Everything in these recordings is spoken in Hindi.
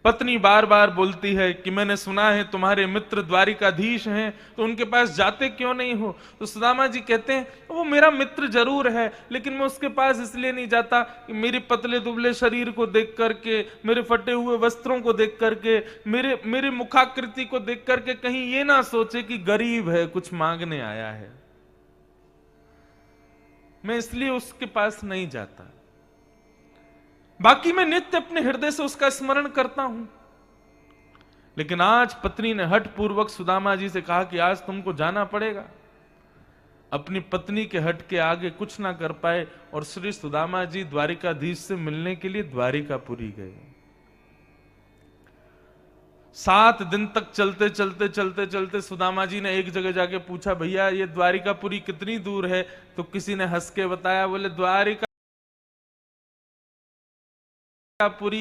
पत्नी बार बार बोलती है कि मैंने सुना है तुम्हारे मित्र द्वारिकाधीश हैं, तो उनके पास जाते क्यों नहीं हो? तो सुदामा जी कहते हैं वो मेरा मित्र जरूर है, लेकिन मैं उसके पास इसलिए नहीं जाता कि मेरे पतले दुबले शरीर को देख करके, मेरे फटे हुए वस्त्रों को देख करके, मेरे मेरे मुखाकृति को देख करके कहीं ये ना सोचे कि गरीब है, कुछ मांगने आया है। मैं इसलिए उसके पास नहीं जाता। बाकी मैं नित्य अपने हृदय से उसका स्मरण करता हूं। लेकिन आज पत्नी ने हठ पूर्वक सुदामा जी से कहा कि आज तुमको जाना पड़ेगा। अपनी पत्नी के हठ के आगे कुछ ना कर पाए और श्री सुदामा जी द्वारिकाधीश से मिलने के लिए द्वारिकापुरी गए। 7 दिन तक चलते चलते चलते चलते सुदामा जी ने एक जगह जाके पूछा, भैया ये द्वारिकापुरी कितनी दूर है? तो किसी ने हंस के बताया, बोले द्वारिकापुरी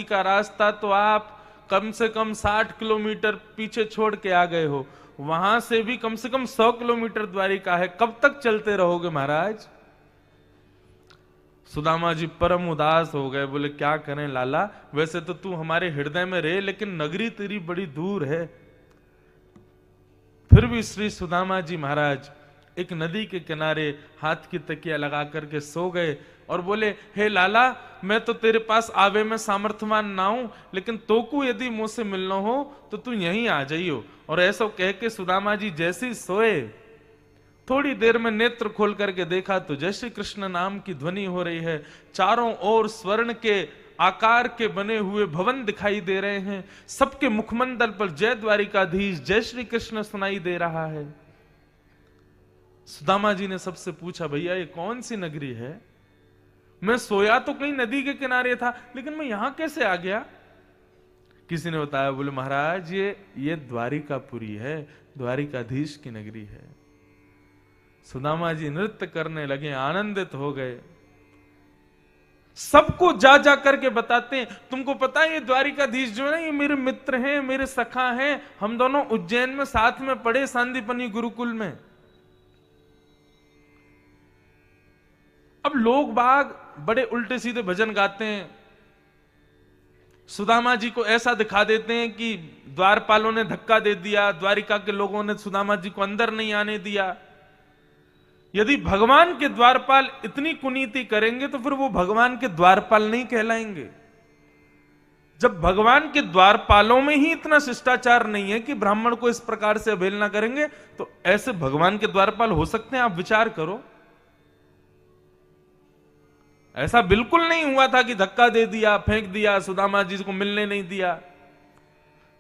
का रास्ता तो आप कम से कम 60 किलोमीटर पीछे छोड़ के आ गए हो, वहां से भी कम से कम 100 किलोमीटर द्वारिका है, कब तक चलते रहोगे महाराज? सुदामा जी परम उदास हो गए, बोले क्या करें लाला, वैसे तो तू हमारे हृदय में रहे, लेकिन नगरी तेरी बड़ी दूर है। फिर भी श्री सुदामा जी महाराज एक नदी के किनारे हाथ की तकिया लगा करके सो गए और बोले, हे लाला, मैं तो तेरे पास आवे में सामर्थ्यवान ना हूं, लेकिन तोकू यदि मुझसे मिलना हो तो तू यहीं आ जाइयो। और ऐसा कह के सुदामा जी जैसे ही सोए, थोड़ी देर में नेत्र खोल करके देखा तो जय श्री कृष्ण नाम की ध्वनि हो रही है। चारों ओर स्वर्ण के आकार के बने हुए भवन दिखाई दे रहे हैं, सबके मुखमंडल पर जय द्वारिकाधीश, जय श्री कृष्ण सुनाई दे रहा है। सुदामा जी ने सबसे पूछा, भैया ये कौन सी नगरी है? मैं सोया तो कहीं नदी के किनारे था, लेकिन मैं यहां कैसे आ गया? किसी ने बताया, बोले महाराज ये द्वारिकापुरी है, द्वारिकाधीश की नगरी है। सुदामा जी नृत्य करने लगे, आनंदित हो गए। सबको जा जा करके बताते हैं, तुमको पता है ये द्वारिकाधीश जो है ना, ये मेरे मित्र हैं, मेरे सखा हैं, हम दोनों उज्जैन में साथ में पढ़े सांदीपनी गुरुकुल में। अब लोग बाग बड़े उल्टे सीधे भजन गाते हैं, सुदामा जी को ऐसा दिखा देते हैं कि द्वारपालों ने धक्का दे दिया, द्वारिका के लोगों ने सुदामा जी को अंदर नहीं आने दिया। यदि भगवान के द्वारपाल इतनी कुनीति करेंगे तो फिर वो भगवान के द्वारपाल नहीं कहलाएंगे। जब भगवान के द्वारपालों में ही इतना शिष्टाचार नहीं है कि ब्राह्मण को इस प्रकार से अवहेलना करेंगे, तो ऐसे भगवान के द्वारपाल हो सकते हैं? आप विचार करो। ऐसा बिल्कुल नहीं हुआ था कि धक्का दे दिया, फेंक दिया, सुदामा जी को मिलने नहीं दिया।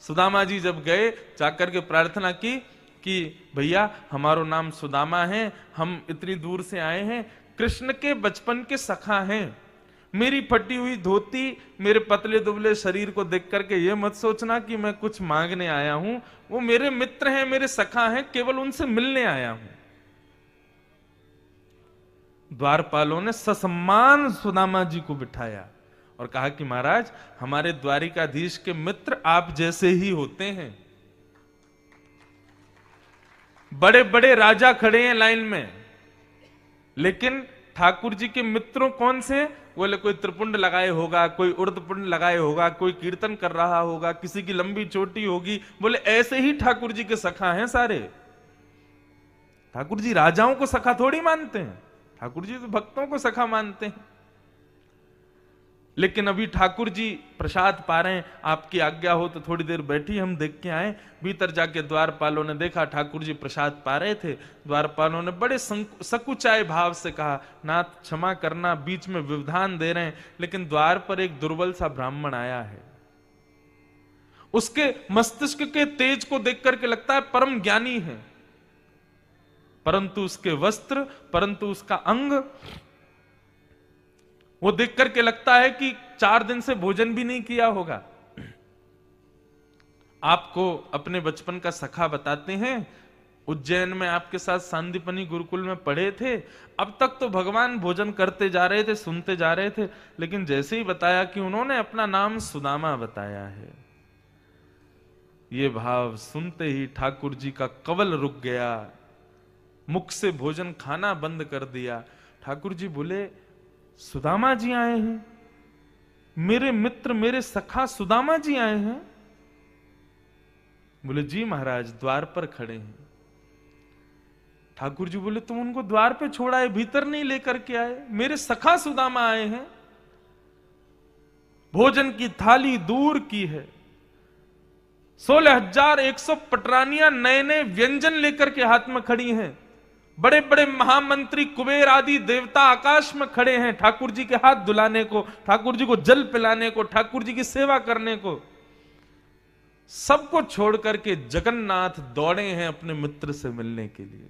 सुदामा जी जब गए, जाकर के प्रार्थना की कि भैया हमारो नाम सुदामा है, हम इतनी दूर से आए हैं, कृष्ण के बचपन के सखा हैं, मेरी फटी हुई धोती, मेरे पतले दुबले शरीर को देख करके ये मत सोचना कि मैं कुछ मांगने आया हूं, वो मेरे मित्र हैं, मेरे सखा हैं, केवल उनसे मिलने आया हूं। द्वारपालों ने ससम्मान सुदामा जी को बिठाया और कहा कि महाराज हमारे द्वारिकाधीश के मित्र आप जैसे ही होते हैं। बड़े बड़े राजा खड़े हैं लाइन में, लेकिन ठाकुर जी के मित्रों कौन से? बोले कोई त्रिपुंड लगाए होगा, कोई उर्दपुंड लगाए होगा, कोई कीर्तन कर रहा होगा, किसी की लंबी चोटी होगी। बोले ऐसे ही ठाकुर जी के सखा हैं सारे। ठाकुर जी राजाओं को सखा थोड़ी मानते हैं, ठाकुर जी तो भक्तों को सखा मानते हैं। लेकिन अभी ठाकुर जी प्रसाद पा रहे हैं, आपकी आज्ञा हो तो थोड़ी देर बैठी हम देख के आए। भीतर जाके द्वारपालों ने देखा ठाकुर जी प्रसाद पा रहे थे। द्वारपालों ने बड़े सकुचाए भाव से कहा, नाथ क्षमा करना, बीच में व्यवधान दे रहे हैं, लेकिन द्वार पर एक दुर्बल सा ब्राह्मण आया है, उसके मस्तिष्क के तेज को देख करके लगता है परम ज्ञानी है, परंतु उसके वस्त्र, परंतु उसका अंग, वो देख करके लगता है कि 4 दिन से भोजन भी नहीं किया होगा। आपको अपने बचपन का सखा बताते हैं, उज्जैन में आपके साथ सांदीपनी गुरुकुल में पढ़े थे, अब तक तो भगवान भोजन करते जा रहे थे, सुनते जा रहे थे, लेकिन जैसे ही बताया कि उन्होंने अपना नाम सुदामा बताया है, ये भाव सुनते ही ठाकुर जी का कवल रुक गया, मुख से भोजन खाना बंद कर दिया। ठाकुर जी बोले, सुदामा जी आए हैं, मेरे मित्र मेरे सखा सुदामा जी आए हैं। बोले जी महाराज, द्वार पर खड़े हैं। ठाकुर जी बोले तुम उनको द्वार पे छोड़ा है, भीतर नहीं लेकर के आए? मेरे सखा सुदामा आए हैं, भोजन की थाली दूर की है, 16,100 पटरानियां नए नए व्यंजन लेकर के हाथ में खड़ी हैं, बड़े बड़े महामंत्री कुबेर आदि देवता आकाश में खड़े हैं ठाकुर जी के हाथ धुलाने को, ठाकुर जी को जल पिलाने को, ठाकुर जी की सेवा करने को। सबको छोड़ करके जगन्नाथ दौड़े हैं अपने मित्र से मिलने के लिए।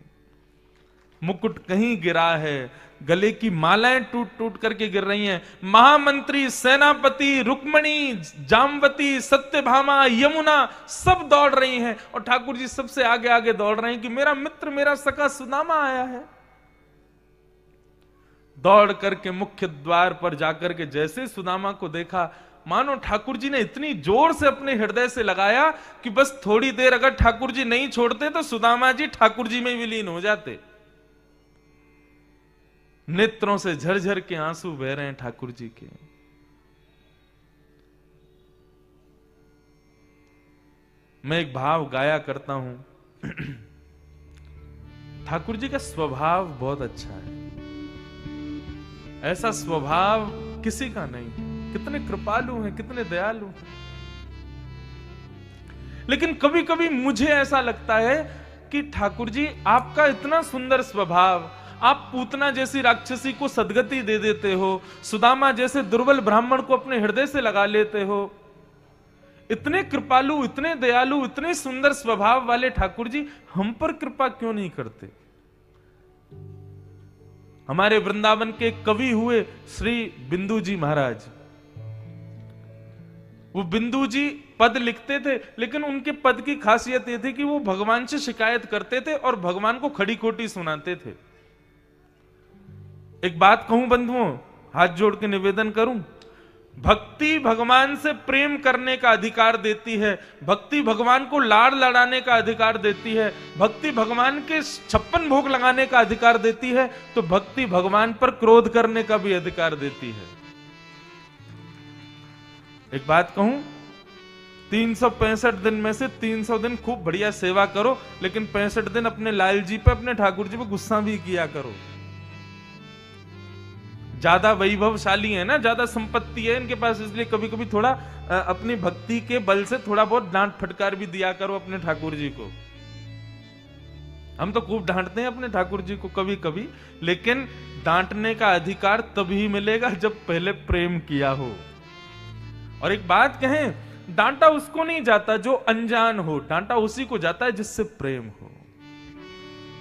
मुकुट कहीं गिरा है, गले की मालाएं टूट टूट करके गिर रही हैं। महामंत्री, सेनापति, रुक्मणी, जामवती, सत्यभामा, यमुना सब दौड़ रही हैं और ठाकुर जी सबसे आगे आगे दौड़ रहे हैं कि मेरा मित्र, मेरा सखा सुदामा आया है। दौड़ करके मुख्य द्वार पर जाकर के जैसे सुदामा को देखा, मानो ठाकुर जी ने इतनी जोर से अपने हृदय से लगाया कि बस थोड़ी देर अगर ठाकुर जी नहीं छोड़ते तो सुदामा जी ठाकुर जी में विलीन हो जाते। नेत्रों से झरझर के आंसू बह रहे हैं ठाकुर जी के। मैं एक भाव गाया करता हूं। ठाकुर जी का स्वभाव बहुत अच्छा है, ऐसा स्वभाव किसी का नहीं है। कितने कृपालु हैं, कितने दयालु हैं। लेकिन कभी कभी मुझे ऐसा लगता है कि ठाकुर जी आपका इतना सुंदर स्वभाव, आप पूतना जैसी राक्षसी को सदगति दे देते हो, सुदामा जैसे दुर्बल ब्राह्मण को अपने हृदय से लगा लेते हो, इतने कृपालु, इतने दयालु, इतने सुंदर स्वभाव वाले ठाकुर जी हम पर कृपा क्यों नहीं करते? हमारे वृंदावन के कवि हुए श्री बिंदु जी महाराज। वो बिंदु जी पद लिखते थे, लेकिन उनके पद की खासियत यह थी कि वो भगवान से शिकायत करते थे और भगवान को खड़ी खोटी सुनाते थे। एक बात कहूं बंधुओं, हाथ जोड़ के निवेदन करूं, भक्ति भगवान से प्रेम करने का अधिकार देती है, भक्ति भगवान को लाड़ लड़ाने का अधिकार देती है, भक्ति भगवान के 56 भोग लगाने का अधिकार देती है, तो भक्ति भगवान पर क्रोध करने का भी अधिकार देती है। एक बात कहूं, 365 दिन में से 300 दिन खूब बढ़िया सेवा करो, लेकिन 65 दिन अपने लाल जी पे, अपने ठाकुर जी पे गुस्सा भी किया करो। ज्यादा वैभवशाली है ना, ज्यादा संपत्ति है इनके पास, इसलिए कभी कभी थोड़ा अपनी भक्ति के बल से थोड़ा बहुत डांट फटकार भी दिया करो अपने ठाकुर जी को। हम तो खूब डांटते हैं अपने ठाकुर जी को कभी कभी, लेकिन डांटने का अधिकार तभी मिलेगा जब पहले प्रेम किया हो। और एक बात कहें, डांटा उसको नहीं जाता जो अनजान हो, डांटा उसी को जाता है जिससे प्रेम हो।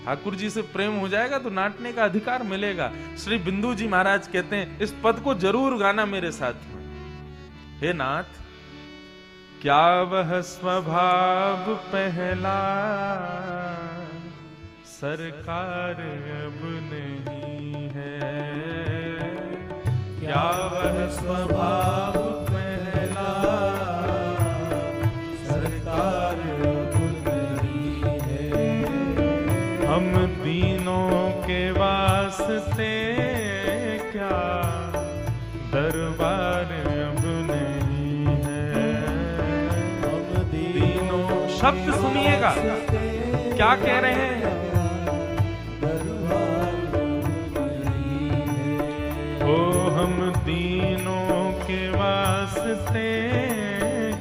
ठाकुर जी से प्रेम हो जाएगा तो डांटने का अधिकार मिलेगा। श्री बिंदु जी महाराज कहते हैं, इस पद को जरूर गाना मेरे साथ में। हे नाथ, क्या वह स्वभाव पहला सरकार अब नहीं है, क्या वह स्वभाव पहला सरकार अब नहीं है, हम दीनों के वास्ते क्या दरबार अब नहीं है, हम दीनों। शब्द सुनिएगा क्या कह रहे हैं, ओ हम दीनों के वास्ते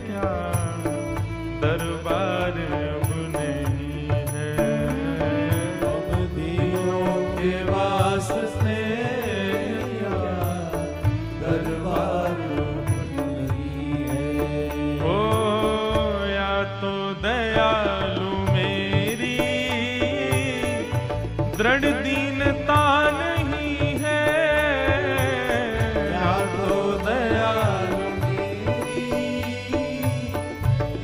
क्या दरबार अब नहीं है, हम दीनों के वास्ते क्या दरबार अब नहीं है। ओ या तो दयालु मेरी दृढ़ दीनता नहीं है, या तो दयालु मेरी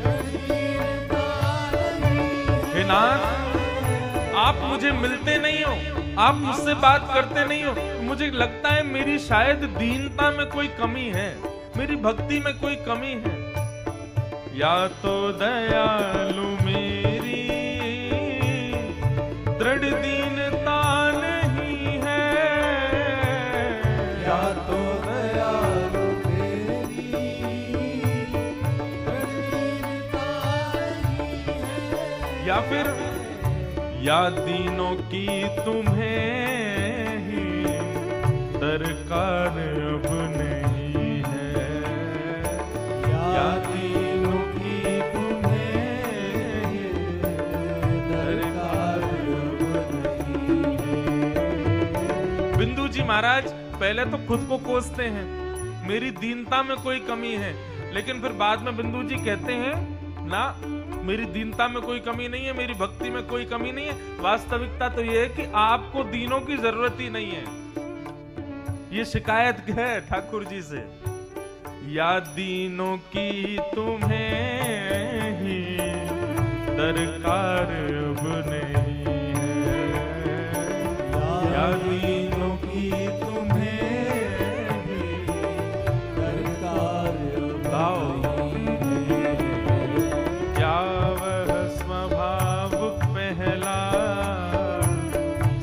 दृढ़ दीनता नहीं। हे नाथ, आप मुझे मिलते नहीं हो, आप मुझसे बात करते नहीं हो, मुझे लगता है मेरी शायद दीनता में कोई कमी है, मेरी भक्ति में कोई कमी है। या तो दयालु मेरी दृढ़ दीनता नहीं है, या तो दयालु मेरी दृढ़ दीनता नहीं या फिर या दीनों की तुम्हें ही दरकार अब नहीं है, या दीनों की तुम्हें ही दरकार अब नहीं है। बिंदु जी महाराज पहले तो खुद को कोसते हैं, मेरी दीनता में कोई कमी है, लेकिन फिर बाद में बिंदु जी कहते हैं ना, मेरी दीनता में कोई कमी नहीं है, मेरी भक्ति में कोई कमी नहीं है। वास्तविकता तो यह है कि आपको दीनों की जरूरत ही नहीं है। ये शिकायत है ठाकुर जी से, या दीनों की तुम्हें ही दरकार अब नहीं है, या दीनों की तुम्हें ही दरकार अब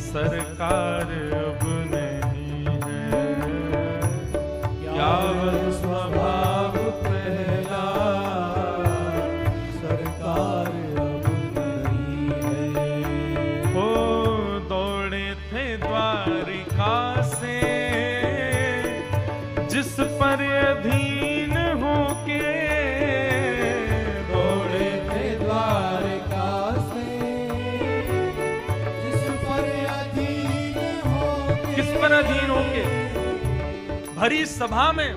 सरकार अब नहीं है, क्या वह स्वभाव पहला सरकार अब नहीं है। हो दौड़े थे द्वारिका से जिस पर अधीन होके, दौड़े थे द्वारिका पर अधीन होके। भरी सभा में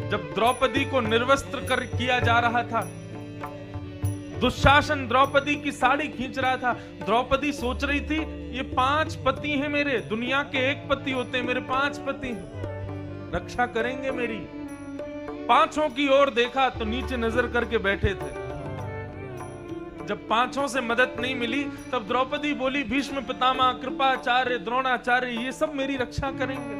जब द्रौपदी को निर्वस्त्र कर किया जा रहा था, दुशासन द्रौपदी की साड़ी खींच रहा था, द्रौपदी सोच रही थी ये 5 पति हैं मेरे, दुनिया के 1 पति होते हैं, मेरे 5 पति हैं, रक्षा करेंगे मेरी। 5 की ओर देखा तो नीचे नजर करके बैठे थे। जब 5 से मदद नहीं मिली तब द्रौपदी बोली भीष्म पितामह, कृपाचार्य, द्रोणाचार्य ये सब मेरी रक्षा करेंगे,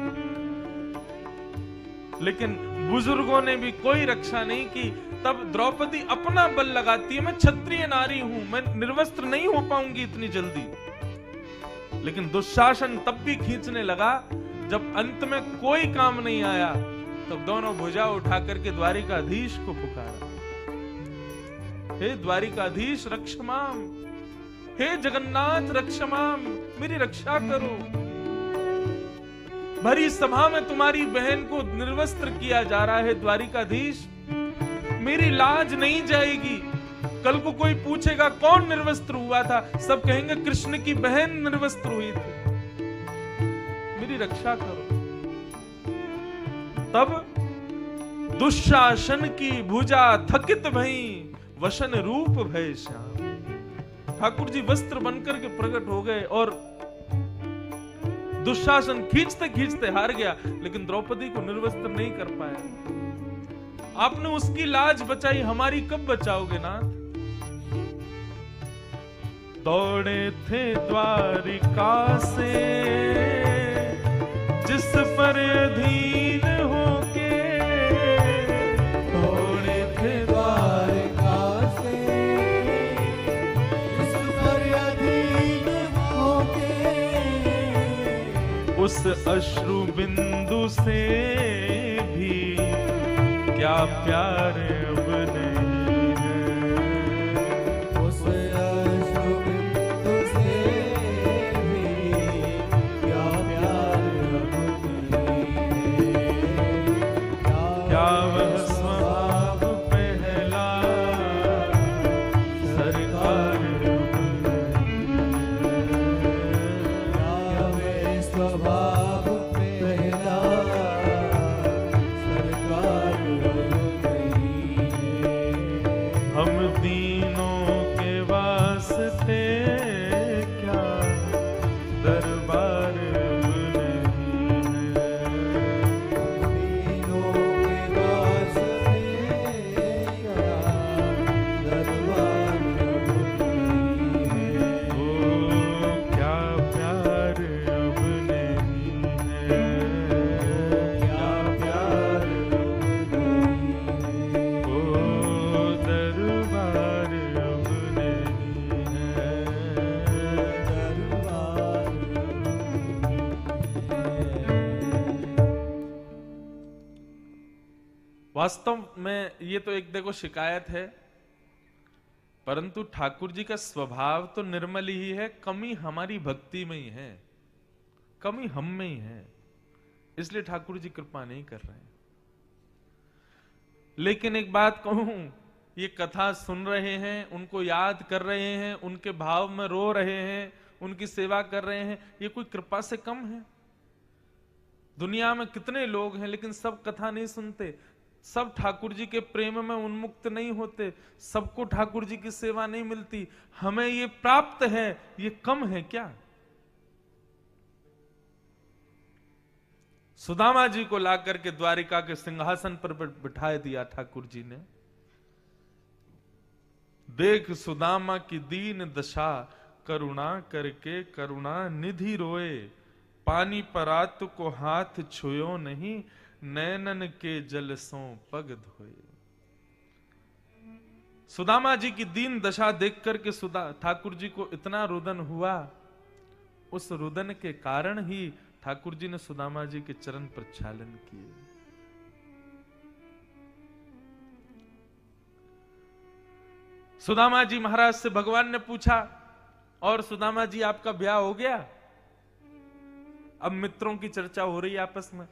लेकिन बुजुर्गों ने भी कोई रक्षा नहीं की। तब द्रौपदी अपना बल लगाती है, मैं क्षत्रिय नारी हूं, मैं निर्वस्त्र नहीं हो पाऊंगी इतनी जल्दी। लेकिन दुशासन तब भी खींचने लगा। जब अंत में कोई काम नहीं आया तब दोनों भुजा उठा करके द्वारिकाधीश को पुकारा, हे द्वारिकाधीश रक्षमाम, हे जगन्नाथ रक्षमाम, मेरी रक्षा करो। भरी सभा में तुम्हारी बहन को निर्वस्त्र किया जा रहा है द्वारिकाधीश, मेरी लाज नहीं जाएगी। कल को कोई पूछेगा कौन निर्वस्त्र हुआ था, सब कहेंगे कृष्ण की बहन निर्वस्त्र हुई थी, मेरी रक्षा करो। तब दुशासन की भुजा थकित भई, वशन रूप भय श्याम। ठाकुर जी वस्त्र बनकर के प्रकट हो गए और दुशासन खींचते खींचते हार गया, लेकिन द्रौपदी को निर्वस्त्र नहीं कर पाया। आपने उसकी लाज बचाई, हमारी कब बचाओगे नाथ? दौड़े थे द्वारिका से जिस पर अधीन होके, दौड़े थे द्वारिका से जिस पर अधीन होके, उस अश्रु बिंदु से भी क्या प्यार अब नहीं है, उस अश्रु बिंदु से भी क्या प्यार अब नहीं है, क्या वह स्वभाव पहला सरकार अब नहीं है, क्या वह स्वभाव पहला सरकार अब नहीं है। हम दीनों के वास्ते क्या दरबार अब नहीं है, दीनों के वास्ते क्या दरबार अब नहीं है, ओ क्या प्यार अब नहीं है, क्या प्यार अब नहीं है, ओ दरबार अब नहीं है, दरबार वास्तव में ये तो एक देखो शिकायत है परंतु ठाकुर जी का स्वभाव तो निर्मल ही है, कमी हमारी भक्ति में ही है, कमी हम में ही है, इसलिए ठाकुर जी कृपा नहीं कर रहे हैं। लेकिन एक बात कहूं, ये कथा सुन रहे हैं, उनको याद कर रहे हैं, उनके भाव में रो रहे हैं, उनकी सेवा कर रहे हैं, ये कोई कृपा से कम है? दुनिया में कितने लोग हैं लेकिन सब कथा नहीं सुनते, सब ठाकुर जी के प्रेम में उन्मुक्त नहीं होते, सबको ठाकुर जी की सेवा नहीं मिलती। हमें ये प्राप्त है, ये कम है क्या? सुदामा जी को लाकर के द्वारिका के सिंहासन पर बिठा दिया ठाकुर जी ने। देख सुदामा की दीन दशा, करुणा करके करुणा निधि रोए, पानी परात को हाथ छुयो नहीं, नैनन के जल सो पग धोए। सुदामा जी की दीन दशा देख करके ठाकुर जी को इतना रुदन हुआ, उस रुदन के कारण ही ठाकुर जी ने सुदामा जी के चरण प्रक्षालन किए। सुदामा जी महाराज से भगवान ने पूछा, और सुदामा जी आपका ब्याह हो गया? अब मित्रों की चर्चा हो रही है आपस में।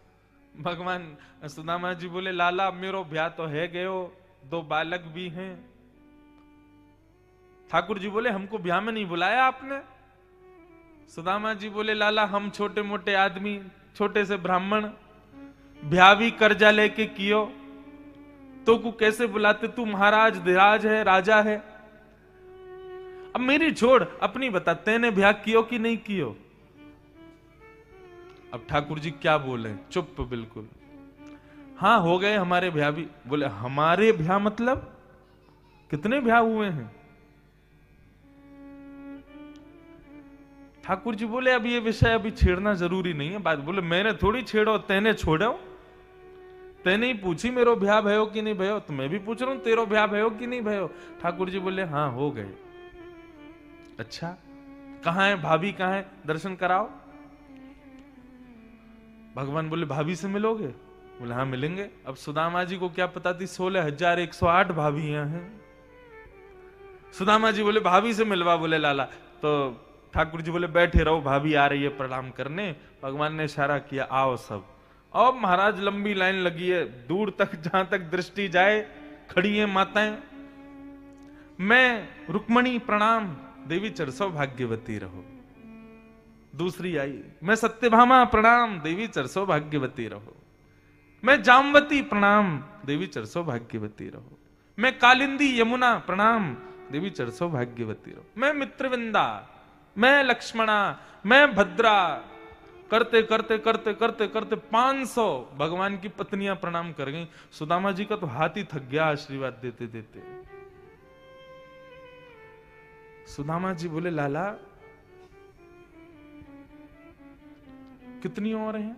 भगवान सुदामा जी बोले, लाला मेरो ब्याह तो है गयो, 2 बालक भी हैं। ठाकुर जी बोले, हमको ब्याह में नहीं बुलाया आपने? सुदामा जी बोले, लाला हम छोटे मोटे आदमी, छोटे से ब्राह्मण, ब्याह भी कर्जा लेके कियो, तो को कैसे बुलाते? तू महाराज धीराज है, राजा है। अब मेरी छोड़, अपनी बता, तेने ब्याह कियो कि नहीं कियो? अब ठाकुर जी क्या बोले? चुप बिल्कुल। हाँ हो गए हमारे ब्याह भी। बोले हमारे ब्याह मतलब? कितने ब्याह हुए हैं? ठाकुर जी बोले, अब ये विषय अभी छेड़ना जरूरी नहीं है बात। बोले मैंने थोड़ी छेड़ो, तेने छोड़ो, तेने ही पूछी मेरो ब्याह भयो कि नहीं भयो, तो मैं भी पूछ रहा हूं तेरो ब्याह भयो कि नहीं भयो। ठाकुर जी बोले हाँ हो गए। अच्छा कहां है भाभी, कहां है, दर्शन कराओ। भगवान बोले भाभी से मिलोगे? बोले हाँ मिलेंगे। अब सुदामा जी को क्या पता थी 16,108 भाभियां हैं। सुदामा जी बोले भाभी से मिलवा। बोले लाला, तो ठाकुर जी बोले बैठे रहो, भाभी आ रही है प्रणाम करने। भगवान ने इशारा किया, आओ सब। अब महाराज लंबी लाइन लगी है, दूर तक जहां तक दृष्टि जाए खड़ी है माताएं। मैं रुक्मणी प्रणाम, देवी चरसो भाग्यवती रहो। दूसरी आई, मैं सत्यभामा प्रणाम, देवी चरसो भाग्यवती रहो। मैं जामवती प्रणाम, देवी चरसो भाग्यवती रहो। मैं कालिंदी यमुना प्रणाम, देवी चरसो भाग्यवती रहो। मैं मित्रविंदा, मैं लक्ष्मणा, मैं भद्रा, करते करते करते करते करते 500 भगवान की पत्नियां प्रणाम कर गई। सुदामा जी का तो हाथ ही थक गया आशीर्वाद देते देते। सुदामा जी बोले लाला कितनी और हैं?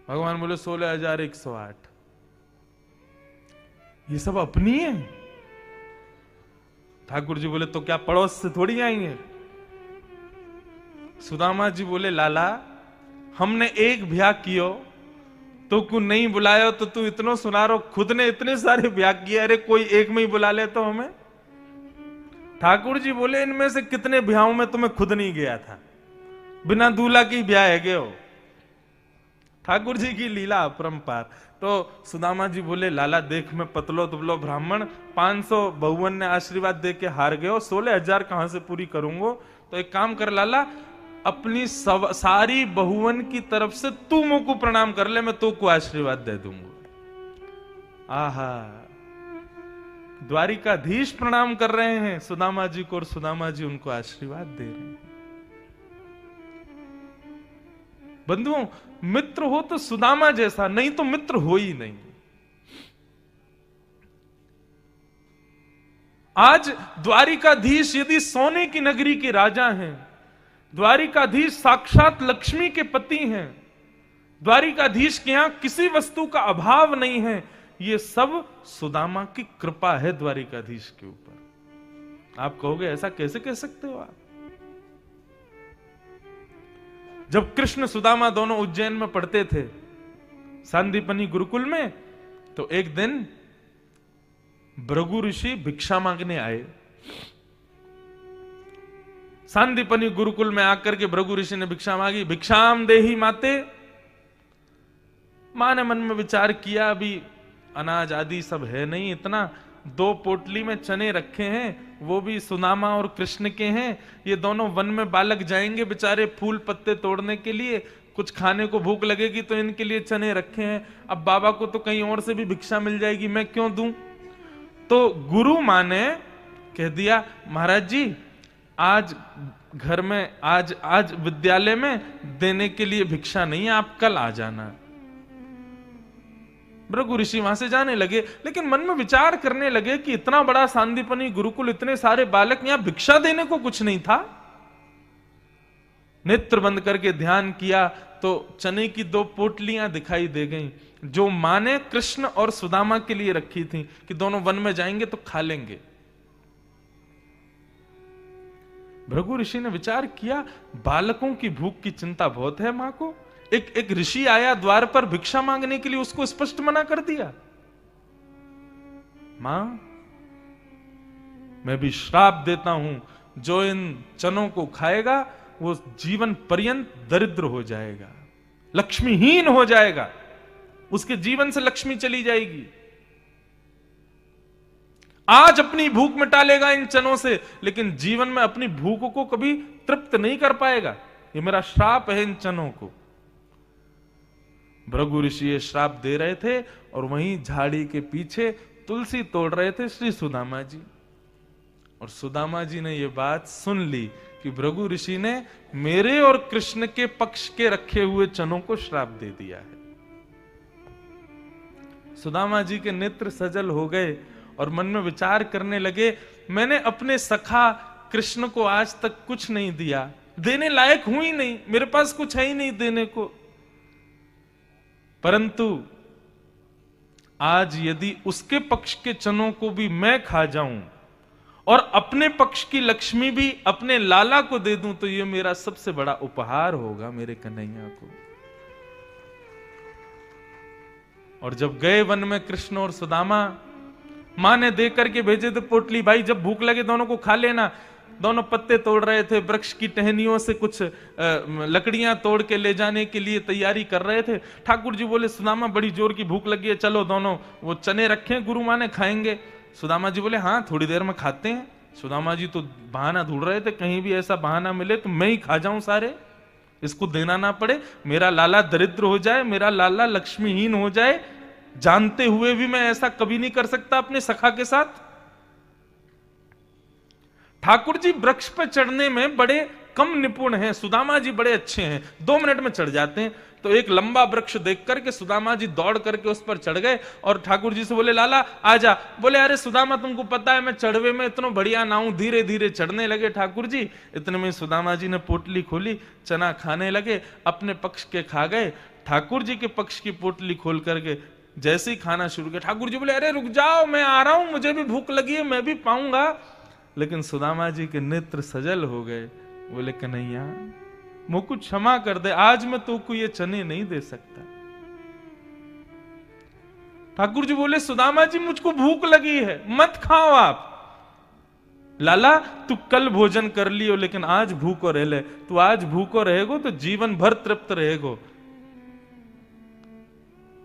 भगवान बोले 16,108। ये सब अपनी है? ठाकुर जी बोले तो क्या पड़ोस से थोड़ी आई है? सुदामा जी बोले लाला हमने एक ब्याह कियो तो को नहीं बुलायो, तो तू इतनो सुना रो, खुद ने इतने सारे ब्याह किए, अरे कोई एक में ही बुला ले तो हमें। ठाकुर जी बोले इनमें से कितने ब्याहों में तुम्हें खुद नहीं गया था, बिना दूल्हा की ब्याह है गए हो। ठाकुर जी की लीला अपरंपार। तो सुदामा जी बोले लाला देख मैं पतलो दुबलो ब्राह्मण, 500 बहुवन ने आशीर्वाद दे के हार गए हो, 16,000 कहां से पूरी करूंगो। तो एक काम कर लाला, अपनी सारी बहुवन की तरफ से तू मुझ को प्रणाम कर ले, मैं तो को आशीर्वाद दे दूंगा। आहा, द्वारिकाधीश प्रणाम कर रहे हैं सुदामा जी को और सुदामा जी उनको आशीर्वाद दे रहे हैं। बंधुओं, मित्र हो तो सुदामा जैसा, नहीं तो मित्र हो ही नहीं। आज द्वारिकाधीश यदि सोने की नगरी के राजा हैं, द्वारिकाधीश साक्षात लक्ष्मी के पति हैं, द्वारिकाधीश के यहां किसी वस्तु का अभाव नहीं है, ये सब सुदामा की कृपा है द्वारिकाधीश के ऊपर। आप कहोगे ऐसा कैसे कह सकते हो आप? जब कृष्ण सुदामा दोनों उज्जैन में पढ़ते थे सांदीपनी गुरुकुल में, तो एक दिन भृगु ऋषि भिक्षा मांगने आए। सांदीपनी गुरुकुल में आकर के भृगु ऋषि ने भिक्षा मांगी। भिक्षाम देहि माते। मां ने मन में विचार किया, अभी अनाज आदि सब है नहीं इतना, 2 पोटली में चने रखे हैं, वो भी सुदामा और कृष्ण के हैं। ये दोनों वन में बालक जाएंगे बेचारे फूल पत्ते तोड़ने के लिए, कुछ खाने को भूख लगेगी तो इनके लिए चने रखे हैं। अब बाबा को तो कहीं और से भी भिक्षा मिल जाएगी, मैं क्यों दूं? तो गुरु मां ने कह दिया, महाराज जी आज घर में, आज विद्यालय में देने के लिए भिक्षा नहीं है, आप कल आ जाना। भृगु ऋषि वहां से जाने लगे, लेकिन मन में विचार करने लगे कि इतना बड़ा सांदीपनी गुरुकुल, इतने सारे बालक, यहां भिक्षा देने को कुछ नहीं था। नेत्र बंद करके ध्यान किया तो चने की 2 पोटलियां दिखाई दे गईं, जो मां ने कृष्ण और सुदामा के लिए रखी थी कि दोनों वन में जाएंगे तो खा लेंगे। भृगु ऋषि ने विचार किया, बालकों की भूख की चिंता बहुत है मां को। एक ऋषि आया द्वार पर भिक्षा मांगने के लिए, उसको स्पष्ट मना कर दिया। मां, मैं भी श्राप देता हूं, जो इन चनों को खाएगा वो जीवन पर्यंत दरिद्र हो जाएगा, लक्ष्मीहीन हो जाएगा, उसके जीवन से लक्ष्मी चली जाएगी। आज अपनी भूख मिटा लेगा इन चनों से, लेकिन जीवन में अपनी भूख को कभी तृप्त नहीं कर पाएगा। ये मेरा श्राप है इन चनों को। भृगु ऋषि ये श्राप दे रहे थे और वहीं झाड़ी के पीछे तुलसी तोड़ रहे थे श्री सुदामा जी। और सुदामा जी ने ये बात सुन ली कि भृगु ऋषि ने मेरे और कृष्ण के पक्ष के रखे हुए चनों को श्राप दे दिया है। सुदामा जी के नेत्र सजल हो गए और मन में विचार करने लगे, मैंने अपने सखा कृष्ण को आज तक कुछ नहीं दिया, देने लायक हूं ही नहीं, मेरे पास कुछ है ही नहीं देने को। परंतु आज यदि उसके पक्ष के चनों को भी मैं खा जाऊं और अपने पक्ष की लक्ष्मी भी अपने लाला को दे दूं, तो यह मेरा सबसे बड़ा उपहार होगा मेरे कन्हैया को। और जब गए वन में कृष्ण और सुदामा, मां ने दे करके भेजे थे पोटली, भाई जब भूख लगे दोनों को खा लेना। दोनों पत्ते तोड़ रहे थे, वृक्ष की टहनियों से कुछ लकड़ियां तोड़ के ले जाने के लिए तैयारी कर रहे थे। ठाकुर जी बोले, सुदामा बड़ी जोर की भूख लगी है, चलो दोनों वो चने रखे गुरु मां ने, खाएंगे। सुदामा जी बोले, हाँ थोड़ी देर में खाते हैं। सुदामा जी तो बहाना ढूंढ रहे थे, कहीं भी ऐसा बहाना मिले तो मैं ही खा जाऊं सारे, इसको देना ना पड़े, मेरा लाला दरिद्र हो जाए, मेरा लाला लक्ष्मीहीन हो जाए, जानते हुए भी मैं ऐसा कभी नहीं कर सकता अपने सखा के साथ। ठाकुर जी वृक्ष पर चढ़ने में बड़े कम निपुण हैं, सुदामा जी बड़े अच्छे हैं, 2 मिनट में चढ़ जाते हैं। तो एक लंबा वृक्ष देख करके सुदामा जी दौड़ करके उस पर चढ़ गए और ठाकुर जी से बोले, लाला आजा। बोले, अरे सुदामा तुमको पता है मैं चढ़वे में इतना बढ़िया ना हूं। धीरे धीरे चढ़ने लगे ठाकुर जी। इतने में सुदामा जी ने पोटली खोली, चना खाने लगे, अपने पक्ष के खा गए। ठाकुर जी के पक्ष की पोटली खोल करके जैसे ही खाना शुरू किया, ठाकुर जी बोले, अरे रुक जाओ, मैं आ रहा हूं, मुझे भी भूख लगी है, मैं भी पाऊंगा। लेकिन सुदामा जी के नेत्र सजल हो गए। बोले, कन्हैया मुझको क्षमा कर दे, आज मैं तुमको ये चने नहीं दे सकता। ठाकुर जी बोले, सुदामा जी मुझको भूख लगी है, मत खाओ आप। लाला तू कल भोजन कर लियो, लेकिन आज भूखो रह ले। तू आज भूखो रहेगो तो जीवन भर तृप्त रहेगो।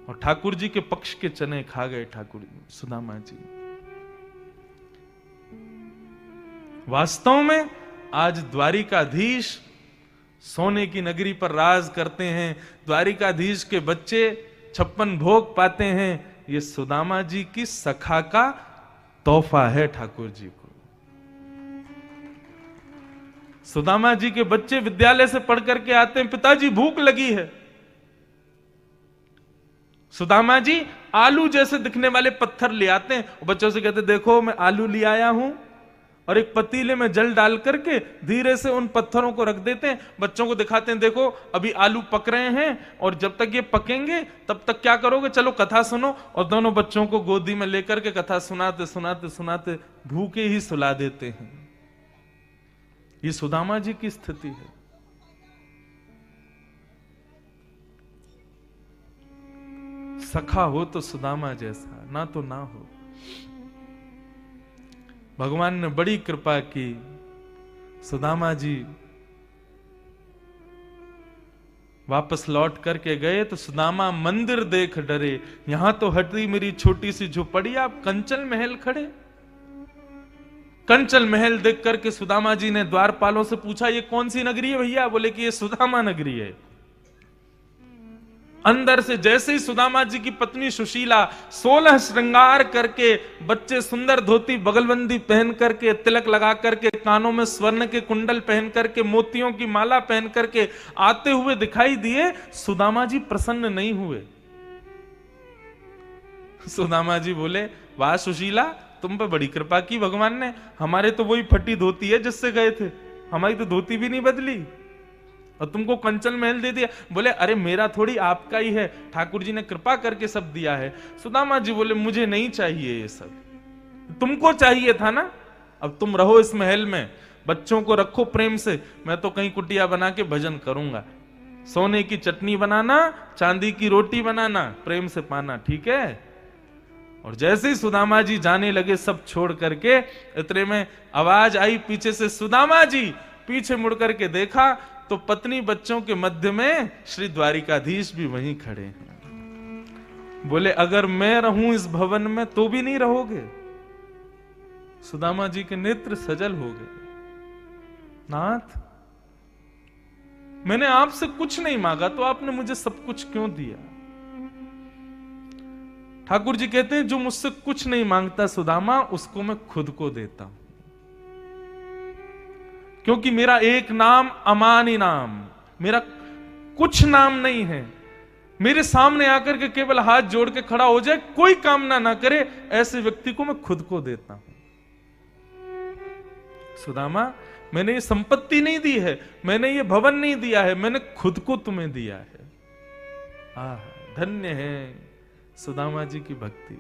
और ठाकुर जी के पक्ष के चने खा गए ठाकुर सुदामा जी। वास्तव में आज द्वारिकाधीश सोने की नगरी पर राज करते हैं, द्वारिकाधीश के बच्चे 56 भोग पाते हैं। ये सुदामा जी की सखा का तोहफा है ठाकुर जी को। सुदामा जी के बच्चे विद्यालय से पढ़ करके आते हैं, पिताजी भूख लगी है। सुदामा जी आलू जैसे दिखने वाले पत्थर ले आते हैं, बच्चों से कहते, देखो मैं आलू ले आया हूं। और एक पतीले में जल डाल करके धीरे से उन पत्थरों को रख देते हैं, बच्चों को दिखाते हैं, देखो अभी आलू पक रहे हैं और जब तक ये पकेंगे तब तक क्या करोगे, चलो कथा सुनो। और दोनों बच्चों को गोदी में लेकर के कथा सुनाते सुनाते सुनाते भूखे ही सुला देते हैं। ये सुदामा जी की स्थिति है। सखा हो तो सुदामा जैसा, ना तो ना हो। भगवान ने बड़ी कृपा की। सुदामा जी वापस लौट करके गए तो सुदामा मंदिर देख डरे, यहां तो हटी मेरी छोटी सी झोपड़ी, आप कंचन महल खड़े। कंचन महल देख करके सुदामा जी ने द्वारपालों से पूछा, ये कौन सी नगरी है भैया? बोले कि ये सुदामा नगरी है। अंदर से जैसे ही सुदामा जी की पत्नी सुशीला 16 श्रृंगार करके, बच्चे सुंदर धोती बगलबंदी पहन करके, तिलक लगा करके, कानों में स्वर्ण के कुंडल पहन करके, मोतियों की माला पहन करके आते हुए दिखाई दिए, सुदामा जी प्रसन्न नहीं हुए। सुदामा जी बोले, वाह सुशीला, तुम पे बड़ी कृपा की भगवान ने, हमारे तो वही फटी धोती है जिससे गए थे, हमारी तो धोती भी नहीं बदली और तुमको कंचन महल दे दिया। बोले अरे मेरा थोड़ी आपका ही है, ठाकुर जी ने कृपा करके सब दिया है। सुदामा जी बोले मुझे नहीं चाहिए ये सब, तुमको चाहिए था ना, अब तुम रहो इस महल में, बच्चों को रखो प्रेम से, मैं तो कहीं कुटिया बना के भजन करूंगा। सोने की चटनी बनाना, चांदी की रोटी बनाना, प्रेम से पाना, ठीक है। और जैसे ही सुदामा जी जाने लगे सब छोड़ करके, इतने में आवाज आई पीछे से, सुदामा जी। पीछे मुड़ करके देखा तो पत्नी बच्चों के मध्य में श्री द्वारिकाधीश भी वहीं खड़े हैं। बोले अगर मैं रहूं इस भवन में तो भी नहीं रहोगे? सुदामा जी के नेत्र सजल हो गए। नाथ, मैंने आपसे कुछ नहीं मांगा तो आपने मुझे सब कुछ क्यों दिया? ठाकुर जी कहते हैं जो मुझसे कुछ नहीं मांगता सुदामा, उसको मैं खुद को देता हूं, क्योंकि मेरा एक नाम अमानी नाम, मेरा कुछ नाम नहीं है। मेरे सामने आकर के केवल हाथ जोड़ के खड़ा हो जाए, कोई कामना ना करे, ऐसे व्यक्ति को मैं खुद को देता हूं। सुदामा, मैंने ये संपत्ति नहीं दी है, मैंने ये भवन नहीं दिया है, मैंने खुद को तुम्हें दिया है। धन्य है सुदामा जी की भक्ति।